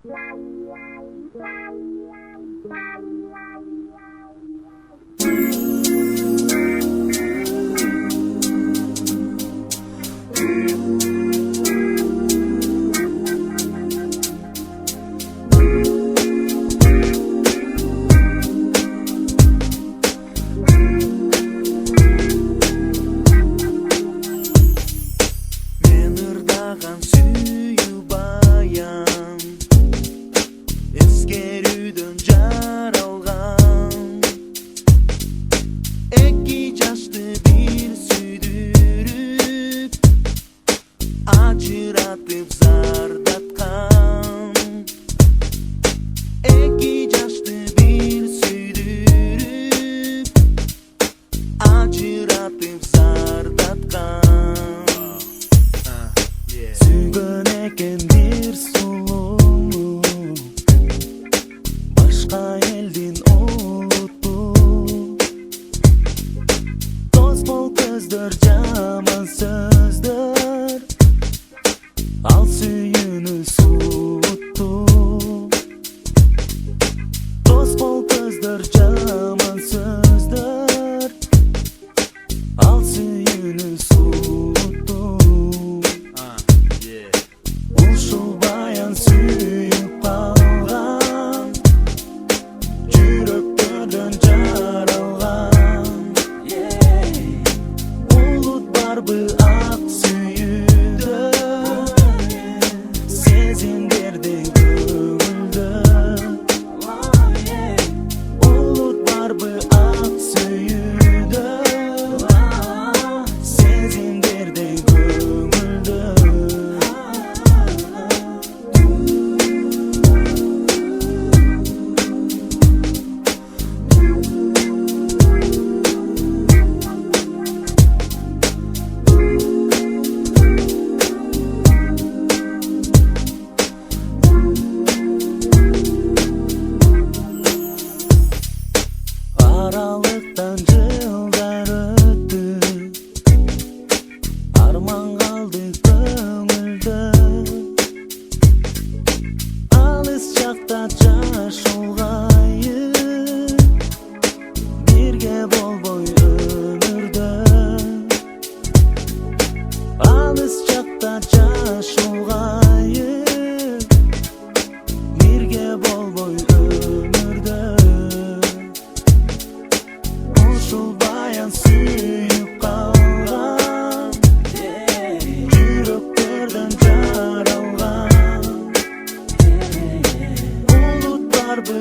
Мен ырдаган сүйүү баян эскерүүдөн жаралган, эки жашты бир сүйдүрүп ажыратып зардаткан, эки жашты бир сүйдүрүп ажыратып зардаткан. Сүйгөн экен бир сулууну, башка элдин улуту. Дос бол көздөр, жаман сөздөр, ал сүйүүнү суутту. Дос бол көздөр, жаман сөздөр, ал сүйүүнү суутту. Ушул баян сүйүп калган, жүрөктөрдөн жаралган. Улут барбы ак сүйүүдө, сезимдерди көңүлдө. Улут барбы ак сүйүүдө, сезимдерди көңүлдө. Аралыктан жылдар өттү, арман калды көңүлдө. Алыс жакта жашылгайы, бирге болбой өмүрдө. Алыс жакта жашылгайы, бирге болбой өмүрдө. Ушул баян сүйүп калган, жүрөктөрдөн жаралган. Улут барбы